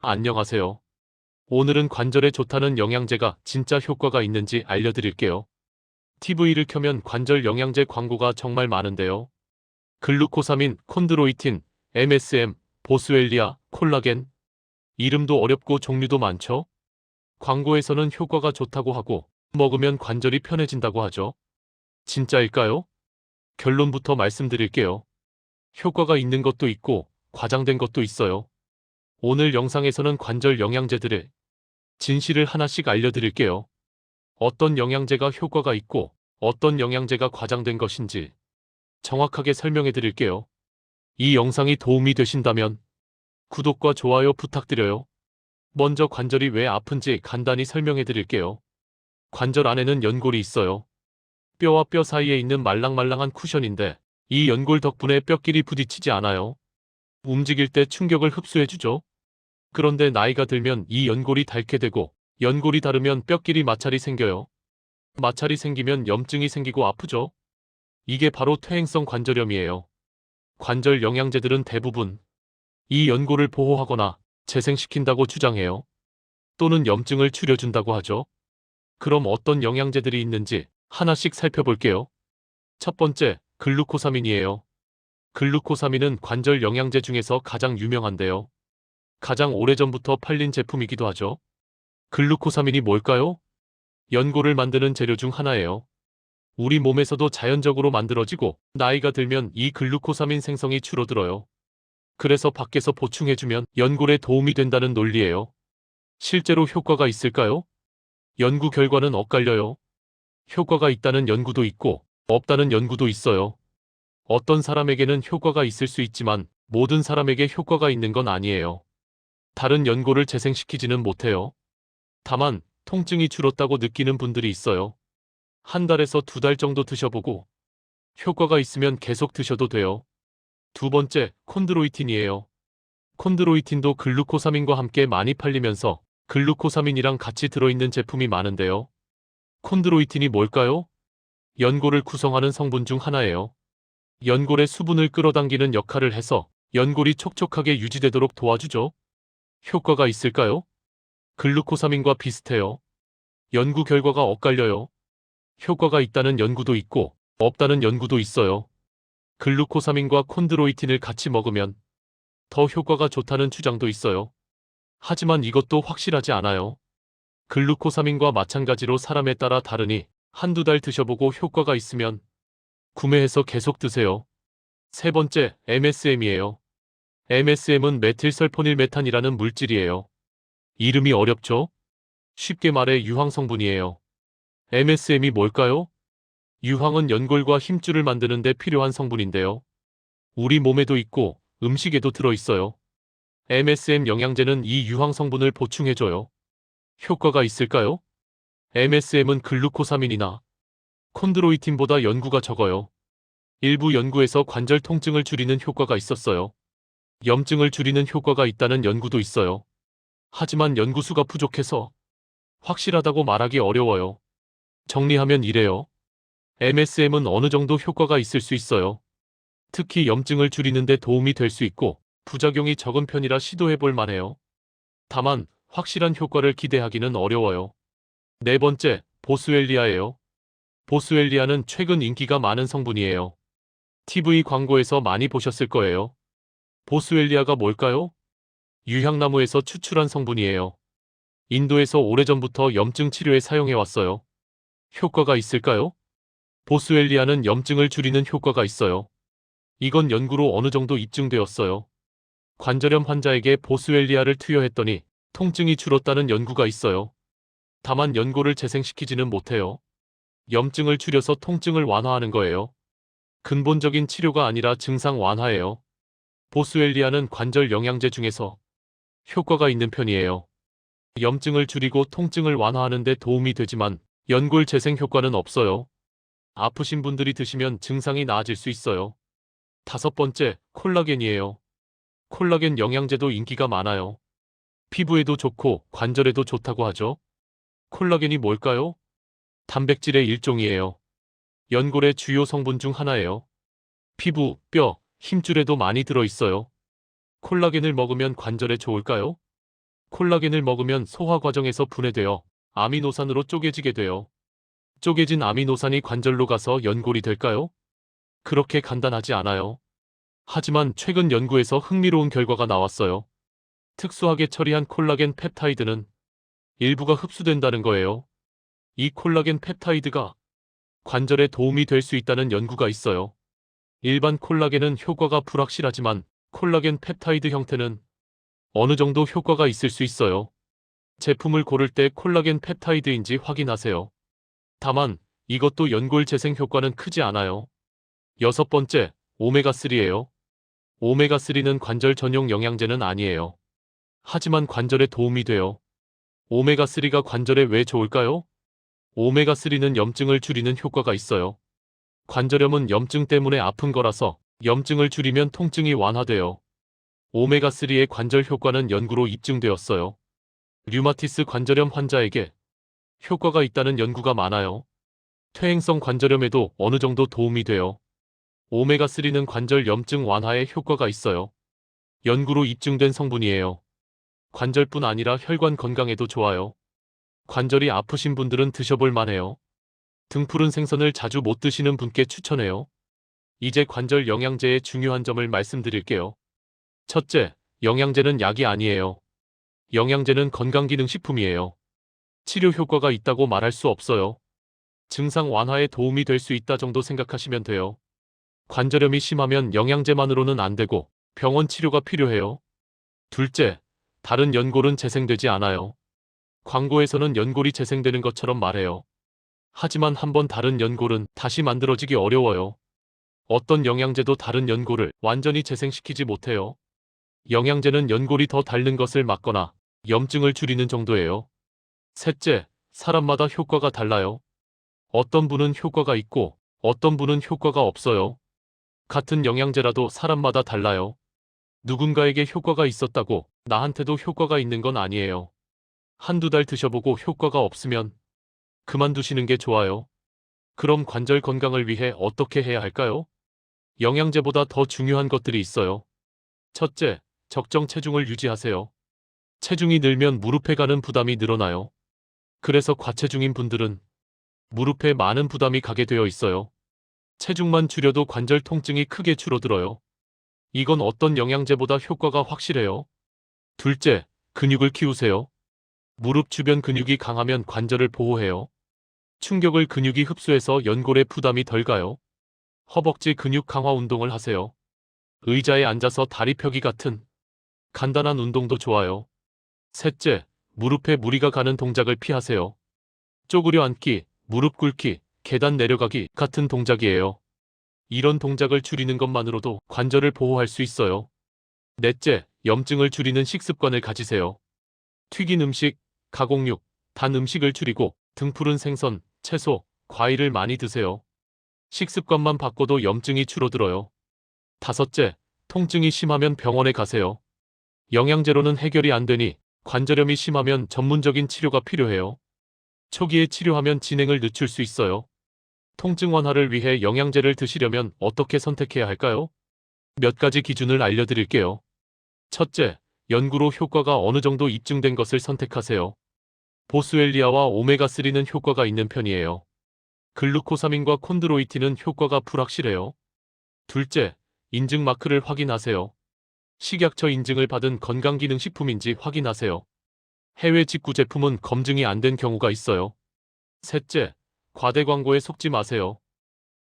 안녕하세요. 오늘은 관절에 좋다는 영양제가 진짜 효과가 있는지 알려드릴게요. TV를 켜면 관절 영양제 광고가 정말 많은데요. 글루코사민, 콘드로이틴, MSM, 보스웰리아, 콜라겐. 이름도 어렵고 종류도 많죠? 광고에서는 효과가 좋다고 하고 먹으면 관절이 편해진다고 하죠. 진짜일까요? 결론부터 말씀드릴게요. 효과가 있는 것도 있고 과장된 것도 있어요. 오늘 영상에서는 관절 영양제들의 진실을 하나씩 알려드릴게요. 어떤 영양제가 효과가 있고 어떤 영양제가 과장된 것인지 정확하게 설명해 드릴게요. 이 영상이 도움이 되신다면 구독과 좋아요 부탁드려요. 먼저 관절이 왜 아픈지 간단히 설명해 드릴게요. 관절 안에는 연골이 있어요. 뼈와 뼈 사이에 있는 말랑말랑한 쿠션인데 이 연골 덕분에 뼈끼리 부딪히지 않아요. 움직일 때 충격을 흡수해주죠. 그런데 나이가 들면 이 연골이 닳게 되고 연골이 닳으면 뼈끼리 마찰이 생겨요. 마찰이 생기면 염증이 생기고 아프죠. 이게 바로 퇴행성 관절염이에요. 관절 영양제들은 대부분 이 연골을 보호하거나 재생시킨다고 주장해요. 또는 염증을 줄여준다고 하죠. 그럼 어떤 영양제들이 있는지 하나씩 살펴볼게요. 첫 번째, 글루코사민이에요. 글루코사민은 관절 영양제 중에서 가장 유명한데요. 가장 오래전부터 팔린 제품이기도 하죠. 글루코사민이 뭘까요? 연골을 만드는 재료 중 하나예요. 우리 몸에서도 자연적으로 만들어지고 나이가 들면 이 글루코사민 생성이 줄어들어요. 그래서 밖에서 보충해주면 연골에 도움이 된다는 논리예요. 실제로 효과가 있을까요? 연구 결과는 엇갈려요. 효과가 있다는 연구도 있고 없다는 연구도 있어요. 어떤 사람에게는 효과가 있을 수 있지만 모든 사람에게 효과가 있는 건 아니에요. 다른 연골을 재생시키지는 못해요. 다만 통증이 줄었다고 느끼는 분들이 있어요. 한 달에서 두 달 정도 드셔보고 효과가 있으면 계속 드셔도 돼요. 두 번째, 콘드로이틴이에요. 콘드로이틴도 글루코사민과 함께 많이 팔리면서 글루코사민이랑 같이 들어있는 제품이 많은데요. 콘드로이틴이 뭘까요? 연골을 구성하는 성분 중 하나예요. 연골의 수분을 끌어당기는 역할을 해서 연골이 촉촉하게 유지되도록 도와주죠. 효과가 있을까요? 글루코사민과 비슷해요. 연구 결과가 엇갈려요. 효과가 있다는 연구도 있고 없다는 연구도 있어요. 글루코사민과 콘드로이틴을 같이 먹으면 더 효과가 좋다는 주장도 있어요. 하지만 이것도 확실하지 않아요. 글루코사민과 마찬가지로 사람에 따라 다르니 한두 달 드셔보고 효과가 있으면 구매해서 계속 드세요. 세 번째, MSM이에요. MSM은 메틸설포닐메탄이라는 물질이에요. 이름이 어렵죠? 쉽게 말해 유황 성분이에요. MSM이 뭘까요? 유황은 연골과 힘줄을 만드는 데 필요한 성분인데요. 우리 몸에도 있고 음식에도 들어있어요. MSM 영양제는 이 유황 성분을 보충해줘요. 효과가 있을까요? MSM은 글루코사민이나 콘드로이틴보다 연구가 적어요. 일부 연구에서 관절 통증을 줄이는 효과가 있었어요. 염증을 줄이는 효과가 있다는 연구도 있어요. 하지만 연구수가 부족해서 확실하다고 말하기 어려워요. 정리하면 이래요. MSM은 어느 정도 효과가 있을 수 있어요. 특히 염증을 줄이는 데 도움이 될 수 있고 부작용이 적은 편이라 시도해볼 만해요. 다만 확실한 효과를 기대하기는 어려워요. 네 번째, 보스웰리아예요. 보스웰리아는 최근 인기가 많은 성분이에요. TV 광고에서 많이 보셨을 거예요. 보스웰리아가 뭘까요? 유향나무에서 추출한 성분이에요. 인도에서 오래전부터 염증 치료에 사용해왔어요. 효과가 있을까요? 보스웰리아는 염증을 줄이는 효과가 있어요. 이건 연구로 어느 정도 입증되었어요. 관절염 환자에게 보스웰리아를 투여했더니 통증이 줄었다는 연구가 있어요. 다만 연골을 재생시키지는 못해요. 염증을 줄여서 통증을 완화하는 거예요. 근본적인 치료가 아니라 증상 완화예요. 보스웰리아는 관절 영양제 중에서 효과가 있는 편이에요. 염증을 줄이고 통증을 완화하는 데 도움이 되지만 연골 재생 효과는 없어요. 아프신 분들이 드시면 증상이 나아질 수 있어요. 다섯 번째, 콜라겐이에요. 콜라겐 영양제도 인기가 많아요. 피부에도 좋고 관절에도 좋다고 하죠. 콜라겐이 뭘까요? 단백질의 일종이에요. 연골의 주요 성분 중 하나예요. 피부, 뼈, 힘줄에도 많이 들어있어요. 콜라겐을 먹으면 관절에 좋을까요? 콜라겐을 먹으면 소화 과정에서 분해되어 아미노산으로 쪼개지게 돼요. 쪼개진 아미노산이 관절로 가서 연골이 될까요? 그렇게 간단하지 않아요. 하지만 최근 연구에서 흥미로운 결과가 나왔어요. 특수하게 처리한 콜라겐 펩타이드는 일부가 흡수된다는 거예요. 이 콜라겐 펩타이드가 관절에 도움이 될 수 있다는 연구가 있어요. 일반 콜라겐은 효과가 불확실하지만 콜라겐 펩타이드 형태는 어느 정도 효과가 있을 수 있어요. 제품을 고를 때 콜라겐 펩타이드인지 확인하세요. 다만 이것도 연골 재생 효과는 크지 않아요. 여섯 번째, 오메가3예요. 오메가3는 관절 전용 영양제는 아니에요. 하지만 관절에 도움이 돼요. 오메가3가 관절에 왜 좋을까요? 오메가3는 염증을 줄이는 효과가 있어요. 관절염은 염증 때문에 아픈 거라서 염증을 줄이면 통증이 완화돼요. 오메가3의 관절 효과는 연구로 입증되었어요. 류마티스 관절염 환자에게 효과가 있다는 연구가 많아요. 퇴행성 관절염에도 어느 정도 도움이 돼요. 오메가3는 관절 염증 완화에 효과가 있어요. 연구로 입증된 성분이에요. 관절뿐 아니라 혈관 건강에도 좋아요. 관절이 아프신 분들은 드셔볼 만해요. 등푸른 생선을 자주 못 드시는 분께 추천해요. 이제 관절 영양제의 중요한 점을 말씀드릴게요. 첫째, 영양제는 약이 아니에요. 영양제는 건강기능식품이에요. 치료 효과가 있다고 말할 수 없어요. 증상 완화에 도움이 될 수 있다 정도 생각하시면 돼요. 관절염이 심하면 영양제만으로는 안 되고 병원 치료가 필요해요. 둘째, 다른 연골은 재생되지 않아요. 광고에서는 연골이 재생되는 것처럼 말해요. 하지만 한번 다른 연골은 다시 만들어지기 어려워요. 어떤 영양제도 다른 연골을 완전히 재생시키지 못해요. 영양제는 연골이 더 닳는 것을 막거나 염증을 줄이는 정도예요. 셋째, 사람마다 효과가 달라요. 어떤 분은 효과가 있고 어떤 분은 효과가 없어요. 같은 영양제라도 사람마다 달라요. 누군가에게 효과가 있었다고 나한테도 효과가 있는 건 아니에요. 한두 달 드셔보고 효과가 없으면 그만두시는 게 좋아요. 그럼 관절 건강을 위해 어떻게 해야 할까요? 영양제보다 더 중요한 것들이 있어요. 첫째, 적정 체중을 유지하세요. 체중이 늘면 무릎에 가는 부담이 늘어나요. 그래서 과체중인 분들은 무릎에 많은 부담이 가게 되어 있어요. 체중만 줄여도 관절 통증이 크게 줄어들어요. 이건 어떤 영양제보다 효과가 확실해요. 둘째, 근육을 키우세요. 무릎 주변 근육이 강하면 관절을 보호해요. 충격을 근육이 흡수해서 연골에 부담이 덜 가요. 허벅지 근육 강화 운동을 하세요. 의자에 앉아서 다리 펴기 같은 간단한 운동도 좋아요. 셋째, 무릎에 무리가 가는 동작을 피하세요. 쪼그려 앉기, 무릎 꿇기, 계단 내려가기 같은 동작이에요. 이런 동작을 줄이는 것만으로도 관절을 보호할 수 있어요. 넷째, 염증을 줄이는 식습관을 가지세요. 튀긴 음식, 가공육, 단 음식을 줄이고 등푸른 생선, 채소, 과일을 많이 드세요. 식습관만 바꿔도 염증이 줄어들어요. 다섯째, 통증이 심하면 병원에 가세요. 영양제로는 해결이 안 되니 관절염이 심하면 전문적인 치료가 필요해요. 초기에 치료하면 진행을 늦출 수 있어요. 통증 완화를 위해 영양제를 드시려면 어떻게 선택해야 할까요? 몇 가지 기준을 알려드릴게요. 첫째, 연구로 효과가 어느 정도 입증된 것을 선택하세요. 보스웰리아와 오메가3는 효과가 있는 편이에요. 글루코사민과 콘드로이틴은 효과가 불확실해요. 둘째, 인증 마크를 확인하세요. 식약처 인증을 받은 건강기능식품인지 확인하세요. 해외 직구 제품은 검증이 안 된 경우가 있어요. 셋째, 과대 광고에 속지 마세요.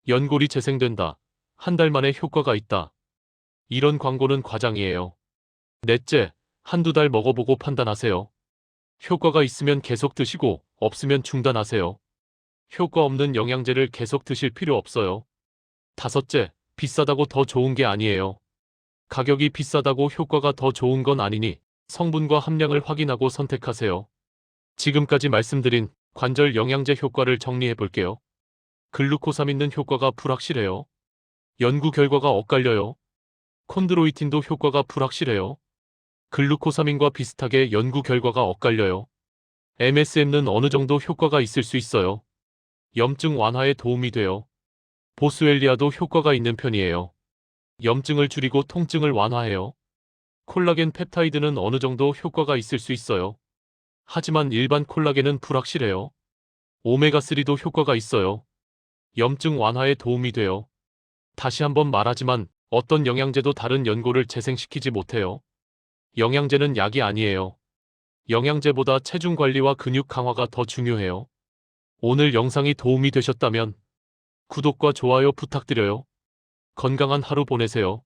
연골이 재생된다. 한 달 만에 효과가 있다. 이런 광고는 과장이에요. 넷째, 한두 달 먹어보고 판단하세요. 효과가 있으면 계속 드시고 없으면 중단하세요. 효과 없는 영양제를 계속 드실 필요 없어요. 다섯째, 비싸다고 더 좋은 게 아니에요. 가격이 비싸다고 효과가 더 좋은 건 아니니 성분과 함량을 확인하고 선택하세요. 지금까지 말씀드린 관절 영양제 효과를 정리해 볼게요. 글루코사민은 효과가 불확실해요. 연구 결과가 엇갈려요. 콘드로이틴도 효과가 불확실해요. 글루코사민과 비슷하게 연구 결과가 엇갈려요. MSM는 어느 정도 효과가 있을 수 있어요. 염증 완화에 도움이 돼요. 보스웰리아도 효과가 있는 편이에요. 염증을 줄이고 통증을 완화해요. 콜라겐 펩타이드는 어느 정도 효과가 있을 수 있어요. 하지만 일반 콜라겐은 불확실해요. 오메가3도 효과가 있어요. 염증 완화에 도움이 돼요. 다시 한번 말하지만 어떤 영양제도 다른 연고를 재생시키지 못해요. 영양제는 약이 아니에요. 영양제보다 체중 관리와 근육 강화가 더 중요해요. 오늘 영상이 도움이 되셨다면 구독과 좋아요 부탁드려요. 건강한 하루 보내세요.